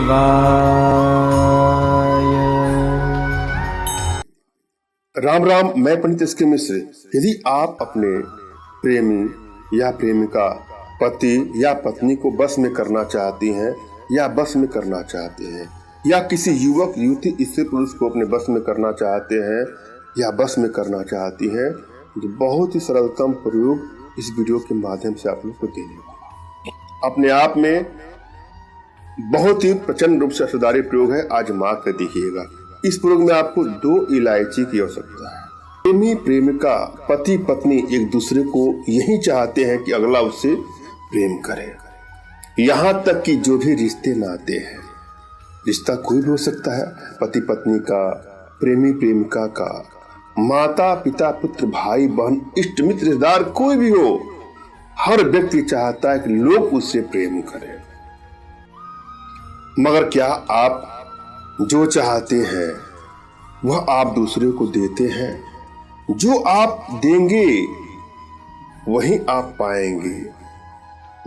राम राम। मैं पंडित एसके मिश्र। यदि आप अपने प्रेमी या प्रेमिका, पति या पत्नी को बस में करना चाहती हैं या बस में करना चाहते हैं, या किसी युवक युवती स्त्री पुरुष को अपने बस में करना चाहते हैं या बस में करना चाहती हैं, तो बहुत ही सरलतम प्रयोग इस वीडियो के माध्यम से आप लोग को देने वाला। अपने आप में बहुत ही प्रचंड रूप से असरदारी प्रयोग है। आजमा कर देखिएगा। इस प्रयोग में आपको 2 इलायची की आवश्यकता है। प्रेमी प्रेमिका, पति पत्नी एक दूसरे को यही चाहते हैं कि अगला उससे प्रेम करे। यहाँ तक कि जो भी रिश्ते नाते हैं, रिश्ता कोई भी हो सकता है, पति पत्नी का, प्रेमी प्रेमिका का, माता पिता पुत्र भाई बहन इष्ट मित्र रिश्तेदार कोई भी हो, हर व्यक्ति चाहता है कि लोग उससे प्रेम करें। मगर क्या आप जो चाहते हैं वह आप दूसरे को देते हैं? जो आप देंगे वही आप पाएंगे,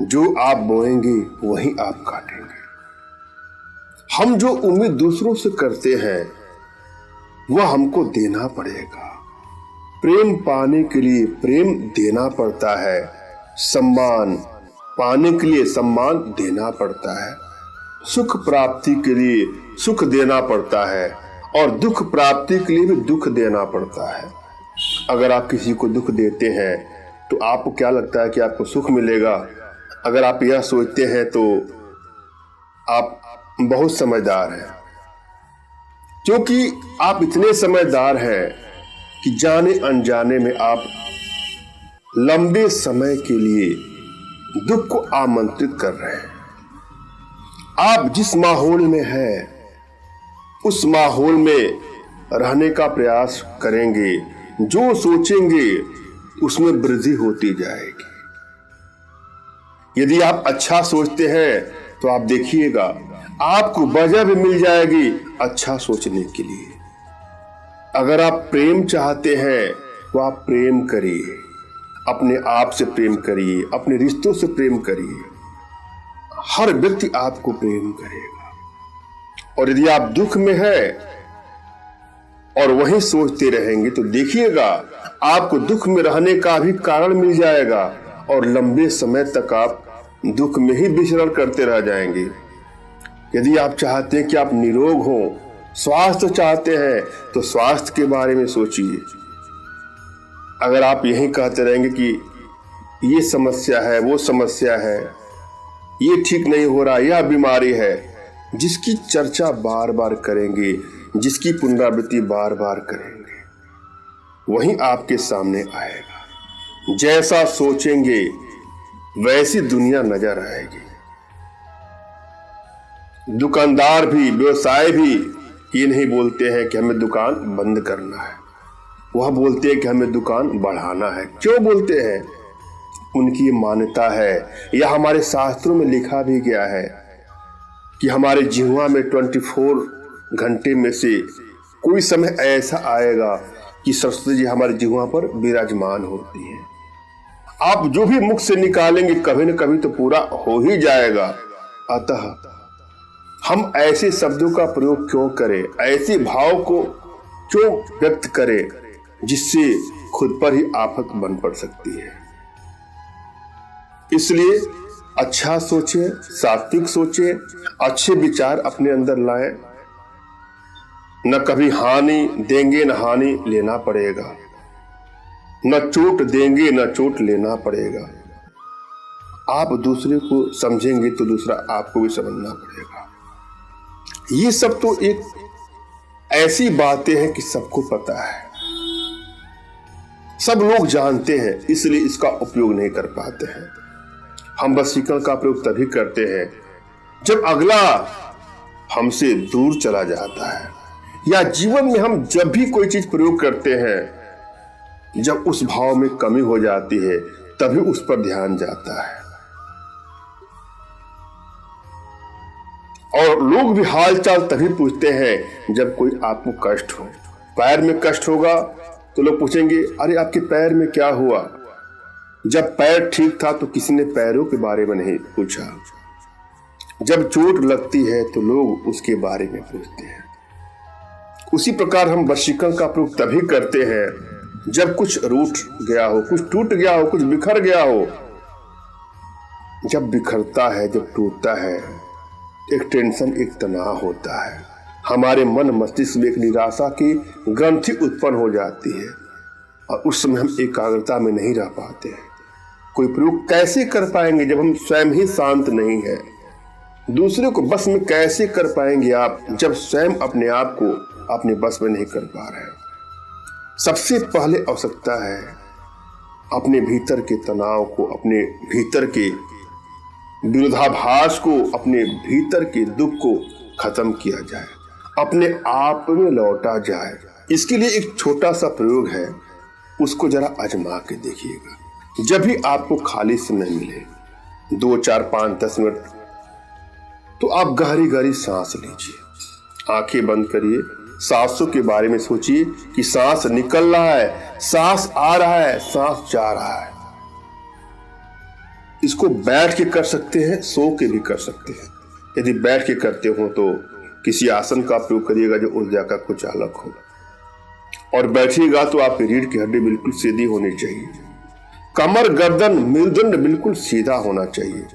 जो आप बोएंगे वही आप काटेंगे। हम जो उम्मीद दूसरों से करते हैं वह हमको देना पड़ेगा। प्रेम पाने के लिए प्रेम देना पड़ता है, सम्मान पाने के लिए सम्मान देना पड़ता है, सुख प्राप्ति के लिए सुख देना पड़ता है और दुख प्राप्ति के लिए भी दुख देना पड़ता है। अगर आप किसी को दुख देते हैं तो आपको क्या लगता है कि आपको सुख मिलेगा? अगर आप यह सोचते हैं तो आप बहुत समझदार हैं, क्योंकि आप इतने समझदार हैं कि जाने अनजाने में आप लंबे समय के लिए दुख को आमंत्रित कर रहे हैं। आप जिस माहौल में हैं उस माहौल में रहने का प्रयास करेंगे, जो सोचेंगे उसमें वृद्धि होती जाएगी। यदि आप अच्छा सोचते हैं तो आप देखिएगा आपको वजह भी मिल जाएगी अच्छा सोचने के लिए। अगर आप प्रेम चाहते हैं तो आप प्रेम करिए, अपने आप से प्रेम करिए, अपने रिश्तों से प्रेम करिए। हर व्यक्ति आपको प्रेम करेगा। और यदि आप दुख में हैं और वही सोचते रहेंगे तो देखिएगा आपको दुख में रहने का भी कारण मिल जाएगा और लंबे समय तक आप दुख में ही विचरण करते रह जाएंगे। यदि आप चाहते हैं कि आप निरोग हो, स्वास्थ्य चाहते हैं, तो स्वास्थ्य के बारे में सोचिए। अगर आप यही कहते रहेंगे कि ये समस्या है, वो समस्या है, ये ठीक नहीं हो रहा, यह बीमारी है, जिसकी चर्चा बार बार करेंगे, जिसकी पुनरावृत्ति बार बार करेंगे, वही आपके सामने आएगा। जैसा सोचेंगे वैसी दुनिया नजर आएगी। दुकानदार भी, व्यवसाय भी ये नहीं बोलते हैं कि हमें दुकान बंद करना है, वह बोलते हैं कि हमें दुकान बढ़ाना है। क्यों बोलते हैं? उनकी मान्यता है, या हमारे शास्त्रों में लिखा भी गया है कि हमारे जिह्वा में 24 घंटे में से कोई समय ऐसा आएगा कि सरस्वती जी हमारे जिह्वा पर विराजमान होती है। आप जो भी मुख से निकालेंगे कभी न कभी तो पूरा हो ही जाएगा। अतः हम ऐसे शब्दों का प्रयोग क्यों करें, ऐसे भाव को क्यों व्यक्त करें जिससे खुद पर ही आफत बन पड़ सकती है। इसलिए अच्छा सोचें, सात्विक सोचें, अच्छे विचार अपने अंदर लाएं। न कभी हानि देंगे न हानि लेना पड़ेगा, न चोट देंगे न चोट लेना पड़ेगा। आप दूसरे को समझेंगे तो दूसरा आपको भी समझना पड़ेगा। ये सब तो एक ऐसी बातें हैं कि सबको पता है, सब लोग जानते हैं, इसलिए इसका उपयोग नहीं कर पाते हैं। हम वशीकरण का प्रयोग तभी करते हैं जब अगला हमसे दूर चला जाता है, या जीवन में हम जब भी कोई चीज प्रयोग करते हैं जब उस भाव में कमी हो जाती है तभी उस पर ध्यान जाता है। और लोग भी हालचाल तभी पूछते हैं जब कोई आपको कष्ट हो। पैर में कष्ट होगा तो लोग पूछेंगे, अरे आपके पैर में क्या हुआ? जब पैर ठीक था तो किसी ने पैरों के बारे में नहीं पूछा। जब चोट लगती है तो लोग उसके बारे में पूछते हैं। उसी प्रकार हम वशीकरण का प्रयोग तभी करते हैं जब कुछ रूठ गया हो, कुछ टूट गया हो, कुछ बिखर गया हो। जब बिखरता है, जब टूटता है, एक टेंशन, एक तनाव होता है। हमारे मन मस्तिष्क में एक निराशा की ग्रंथि उत्पन्न हो जाती है और उस समय हम एकाग्रता में नहीं रह पाते हैं। कोई प्रयोग कैसे कर पाएंगे जब हम स्वयं ही शांत नहीं है? दूसरे को बस में कैसे कर पाएंगे आप जब स्वयं अपने आप को अपने बस में नहीं कर पा रहे हैं? सबसे पहले आवश्यकता है अपने भीतर के तनाव को, अपने भीतर के विरोधाभास को, अपने भीतर के दुख को खत्म किया जाए, अपने आप में लौटा जाए। इसके लिए एक छोटा सा प्रयोग है, उसको जरा आजमा के देखिएगा। जब भी आपको खाली समय मिले, 2, 4, 5, 10 मिनट, तो आप गहरी गहरी सांस लीजिए, आंखें बंद करिए, सांसों के बारे में सोचिए कि सांस निकल रहा है, सांस आ रहा है, सांस जा रहा है। इसको बैठ के कर सकते हैं, सो के भी कर सकते हैं। यदि बैठ के करते हो तो किसी आसन का प्रयोग करिएगा जो ऊर्जा का कुछ अलग हो, और बैठिएगा तो आपकी रीढ़ की हड्डी बिल्कुल सीधी होनी चाहिए, कमर, गर्दन, मेरुदंड बिल्कुल सीधा होना चाहिए।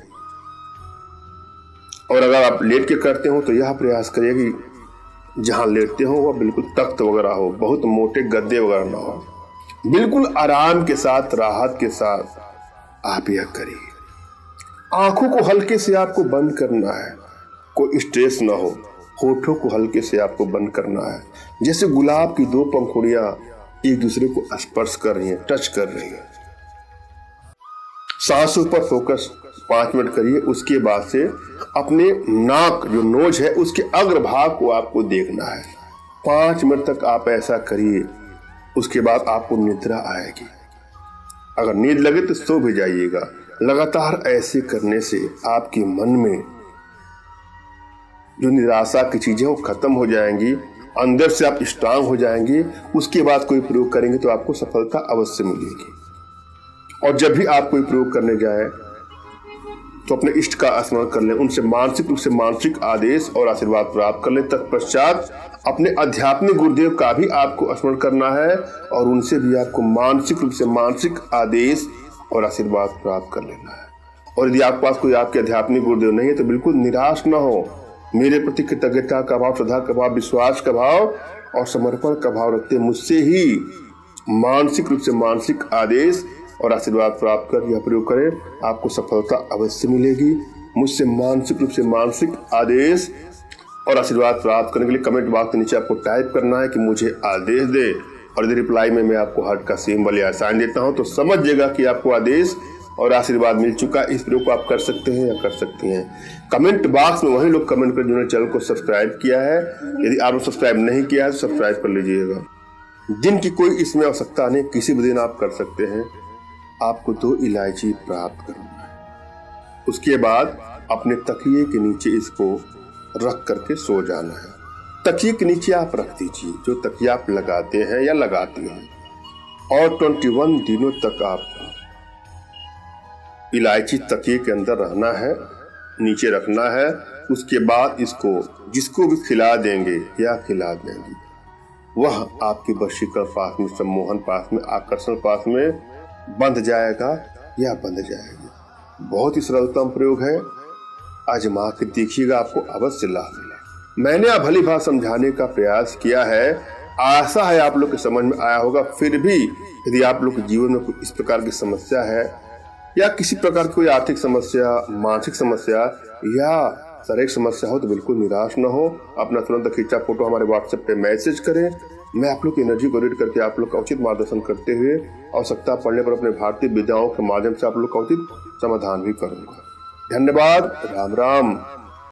और अगर आप लेट के करते हो तो यह प्रयास करिए कि जहां लेटते हो वह बिल्कुल तख्त वगैरह हो, बहुत मोटे गद्दे वगैरह ना हो। बिल्कुल आराम के साथ, राहत के साथ आप यह करिए। आंखों को हल्के से आपको बंद करना है, कोई स्ट्रेस ना हो। होठों को हल्के से आपको बंद करना है, जैसे गुलाब की 2 पंखुड़ियां एक दूसरे को स्पर्श कर रही हैं, टच कर रही हैं। सांसों पर फोकस 5 मिनट करिए। उसके बाद से अपने नाक, जो नोज है, उसके अग्रभाग को आपको देखना है। 5 मिनट तक आप ऐसा करिए। उसके बाद आपको निद्रा आएगी। अगर नींद लगे तो सो भी जाइएगा। लगातार ऐसे करने से आपके मन में जो निराशा की चीजें वो खत्म हो जाएंगी, अंदर से आप स्ट्रांग हो जाएंगे। उसके बाद कोई प्रयोग करेंगे तो आपको सफलता अवश्य मिलेगी। और जब भी आप कोई प्रयोग करने जाए तो अपने इष्ट का स्मरण कर लें, उनसे मानसिक रूप से मानसिक आदेश और आशीर्वाद प्राप्त कर लें। तत्पश्चात अपने आध्यात्मिक गुरुदेव का भी आपको स्मरण करना है और उनसे भी आपको मानसिक रूप से मानसिक आदेश और आशीर्वाद प्राप्त कर लेना है। और यदि आपके पास कोई आपके आध्यात्मिक गुरुदेव नहीं है तो बिल्कुल निराश ना हो। मेरे प्रति कृतज्ञता का भाव, श्रद्धा का भाव, विश्वास का भाव और समर्पण का भाव रखते मुझसे ही मानसिक रूप से मानसिक आदेश और आशीर्वाद प्राप्त कर यह प्रयोग करें, आपको सफलता अवश्य मिलेगी। मुझसे मानसिक रूप से मानसिक आदेश और आशीर्वाद प्राप्त करने के लिए कमेंट बॉक्स के नीचे आपको टाइप करना है कि मुझे आदेश दे, और यदि रिप्लाई में मैं आपको हार्ट का सिंबल या साइन देता हूं तो समझिएगा कि आपको आदेश और आशीर्वाद मिल चुका। इस प्रयोग को आप कर सकते हैं या कर सकती हैं। कमेंट बॉक्स में वही लोग कमेंट कर जिन्होंने चैनल को सब्सक्राइब किया है। यदि आपने सब्सक्राइब नहीं किया है तो सब्सक्राइब कर लीजिएगा। दिन की कोई इसमें आवश्यकता नहीं, किसी भी दिन आप कर सकते हैं। आपको 2 इलायची प्राप्त करना है। उसके बाद अपने तकिए के नीचे इसको रख करके सो जाना है। तकिए के नीचे आप रख दीजिए जो तकिया आप लगाते हैं या लगाती हैं, और 21 दिनों तक आपको इलायची तकिए के अंदर रहना है, नीचे रखना है। उसके बाद इसको जिसको भी खिला देंगे या खिला देंगे वह आपके वशीकरण पास में, सम्मोहन पास में, आकर्षण पास में बंध जाएगा या बंध जाएगी। बहुत ही सरलतम प्रयोग है, आजमा के देखिएगा, आपको अवश्य लाभ मिलेगा। मैंने आप भली भांति समझाने का प्रयास किया है, आशा है आप लोग के समझ में आया होगा। फिर भी यदि आप लोग के जीवन में कोई इस प्रकार की समस्या है या किसी प्रकार की कोई आर्थिक समस्या, मानसिक समस्या या शारीरिक समस्या हो तो बिल्कुल निराश न हो। अपना तुरंत खींचा फोटो हमारे व्हाट्सएप पे मैसेज करें। मैं आप लोग की एनर्जी को रीड करके आप लोग का उचित मार्गदर्शन करते हुए आवश्यकता पड़ने पर अपने भारतीय विद्याओं के माध्यम से आप लोग का उचित समाधान भी करूंगा। धन्यवाद। राम राम।